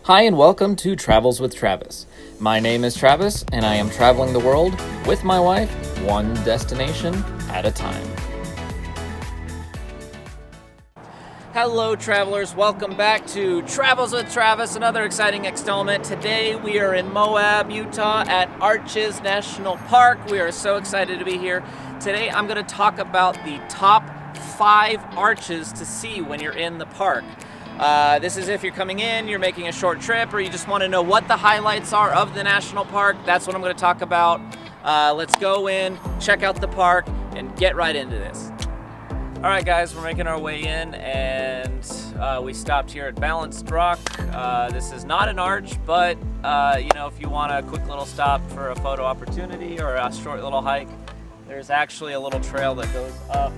Hi and welcome to Travels with Travis. My name is Travis and I am traveling the world with my wife, one destination at a time. Hello travelers, welcome back to Travels with Travis, another exciting installment. Today we are in Moab, Utah at Arches National Park. We are so excited to be here. Today I'm going to talk about the top 5 arches to see when you're in the park. This is if you're coming in, you're making a short trip, or you just want to know what the highlights are of the national park. That's what I'm going to talk about. Let's go in, check out the park, and get right into this. All right, guys, we're making our way in, and we stopped here at Balanced Rock. This is not an arch, but if you want a quick little stop for a photo opportunity or a short little hike, there's actually a little trail that goes up.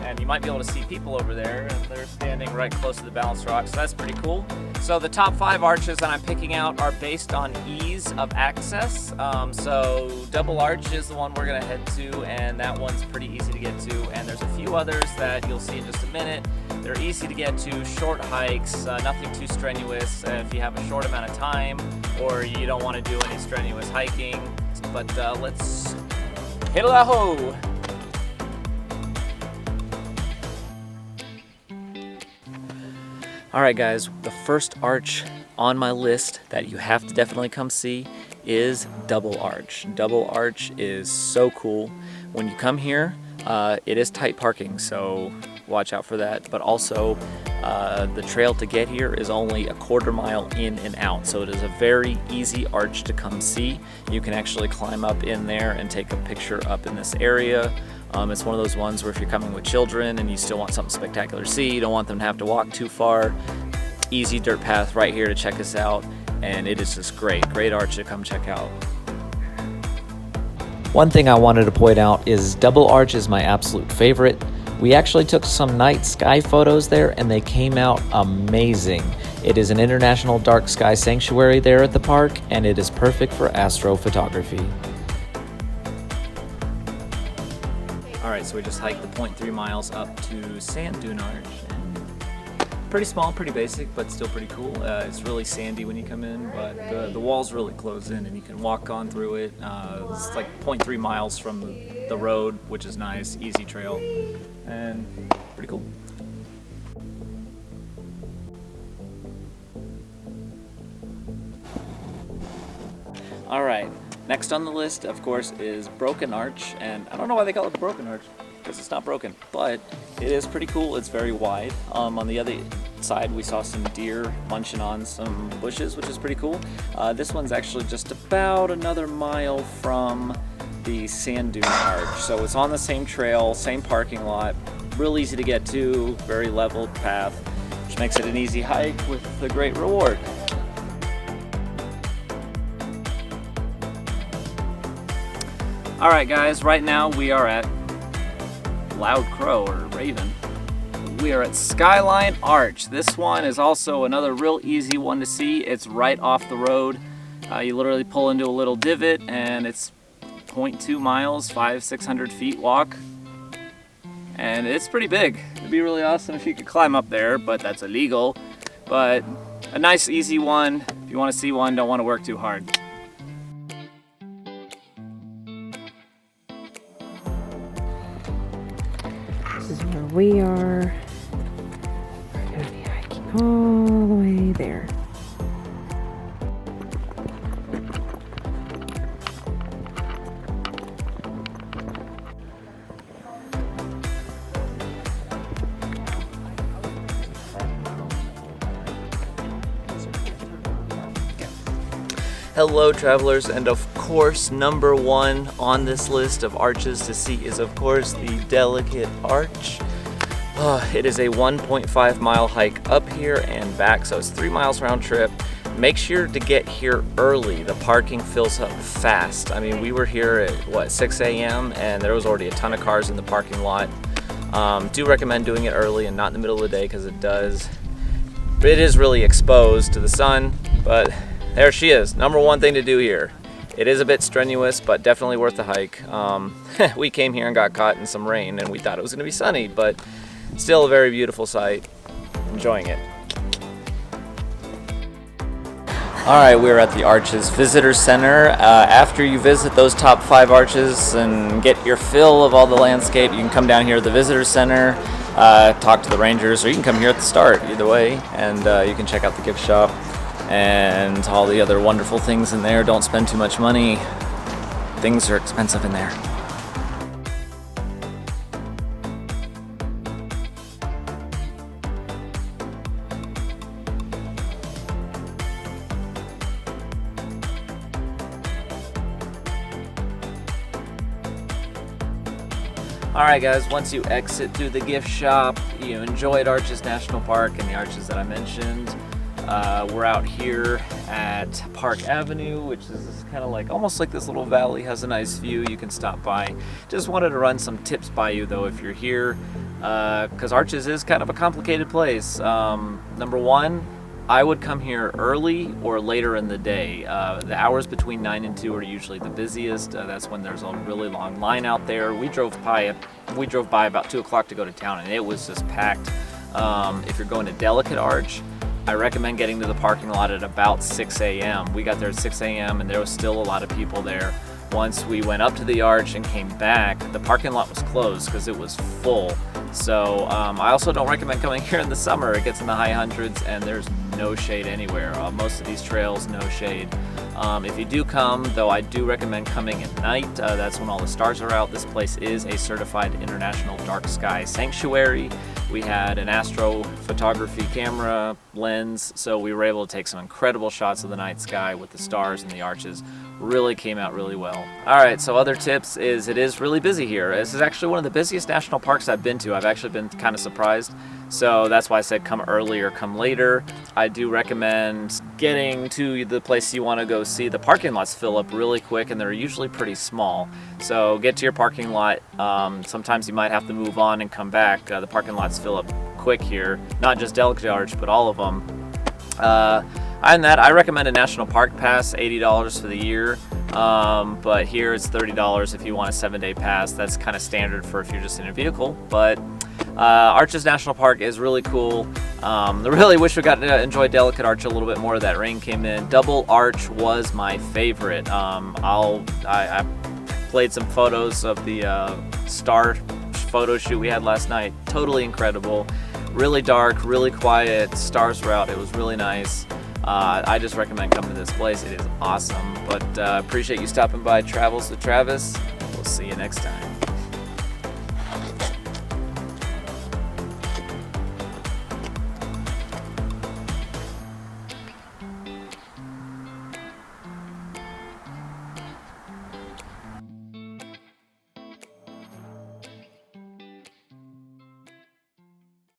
And you might be able to see people over there, and they're standing right close to the Balanced Rock, so that's pretty cool. So the top 5 arches that I'm picking out are based on ease of access. So Double Arch is the one we're gonna head to, and that one's pretty easy to get to. And there's a few others that you'll see in just a minute. They're easy to get to, short hikes, nothing too strenuous if you have a short amount of time, or you don't wanna do any strenuous hiking. But let's hit a ho! All right, guys, the first arch on my list that you have to definitely come see is Double Arch. Double Arch is so cool. When you come here, it is tight parking, so watch out for that. But also, the trail to get here is only a quarter mile in and out, so it is a very easy arch to come see. You can actually climb up in there and take a picture up in this area. It's one of those ones where if you're coming with children and you still want something spectacular to see, you don't want them to have to walk too far, easy dirt path right here to check us out, and it is just great arch to come check out. One thing I wanted to point out is Double Arch is my absolute favorite. We actually took some night sky photos there and they came out amazing. It is an international dark sky sanctuary there at the park, and it is perfect for astrophotography. All right, so we just hiked the 0.3 miles up to Sand Dune Arch. Pretty small, pretty basic, but still pretty cool. It's really sandy when you come in, but the walls really close in and you can walk on through it. It's like 0.3 miles from the road, which is nice, easy trail, and pretty cool. All right. Next on the list, of course, is Broken Arch, and I don't know why they call it the Broken Arch, because it's not broken, but it is pretty cool. It's very wide. On the other side, we saw some deer munching on some bushes, which is pretty cool. This one's actually just about another mile from the Sand Dune Arch, so it's on the same trail, same parking lot, real easy to get to, very leveled path, which makes it an easy hike with a great reward. All right, guys, right now we are at Loud Crow or Raven. We are at Skyline Arch. This one is also another real easy one to see. It's right off the road. You literally pull into a little divot and it's 0.2 miles, 500-600 feet walk. And it's pretty big. It'd be really awesome if you could climb up there, but that's illegal. But a nice, easy one. If you want to see one, don't want to work too hard. This is where we are. We're going to be hiking all the way there. Hello travelers, and of course number 1 on this list of arches to see is of course the Delicate Arch. It is a 1.5 mile hike up here and back, so it's 3 miles round trip. Make sure to get here early. The parking fills up fast. I mean, we were here at 6 a.m. and there was already a ton of cars in the parking lot. Do recommend doing it early and not in the middle of the day, because it is really exposed to the sun, but there she is, number 1 thing to do here. It is a bit strenuous, but definitely worth the hike. We came here and got caught in some rain and we thought it was gonna be sunny, but still a very beautiful sight. Enjoying it. All right, we're at the Arches Visitor Center. After you visit those top 5 arches and get your fill of all the landscape, you can come down here at the Visitor Center, talk to the rangers, or you can come here at the start, either way, and you can check out the gift shop and all the other wonderful things in there. Don't spend too much money. Things are expensive in there. Alright guys, once you exit through the gift shop, you enjoyed Arches National Park and the arches that I mentioned. We're out here at Park Avenue, which is kind of like, almost like this little valley, has a nice view. You can stop by. Just wanted to run some tips by you though if you're here, because Arches is kind of a complicated place. Number one, I would come here early or later in the day. The hours between 9 and 2 are usually the busiest. That's when there's a really long line out there. We drove by about 2 o'clock to go to town, and it was just packed. If you're going to Delicate Arch, I recommend getting to the parking lot at about 6 a.m. We got there at 6 a.m. and there was still a lot of people there. Once we went up to the arch and came back, the parking lot was closed because it was full. So I also don't recommend coming here in the summer. It gets in the high hundreds and there's no shade anywhere. Most of these trails, no shade. If you do come, though, I do recommend coming at night. That's when all the stars are out. This place is a certified international dark sky sanctuary. We had an astrophotography camera lens, so we were able to take some incredible shots of the night sky with the stars and the arches. Really came out really well. Alright, so other tips is it is really busy here. This is actually one of the busiest national parks I've been to. I've actually been kind of surprised. So that's why I said come early or come later. I do recommend getting to the place you want to go see. The parking lots fill up really quick and they're usually pretty small. So get to your parking lot. Sometimes you might have to move on and come back. The parking lots fill up quick here. Not just Delicate Arch, but all of them. Other than that, I recommend a National Park Pass, $80 for the year. But here it's $30 if you want a 7-day pass. That's kind of standard for if you're just in a vehicle. But Arches National Park is really cool. I really wish we got to enjoy Delicate Arch a little bit more. That rain came in. Double Arch was my favorite. I played some photos of the star photo shoot we had last night. Totally incredible. Really dark, really quiet. Stars were out. It was really nice. I just recommend coming to this place. It is awesome. But appreciate you stopping by Travels with Travis. We'll see you next time.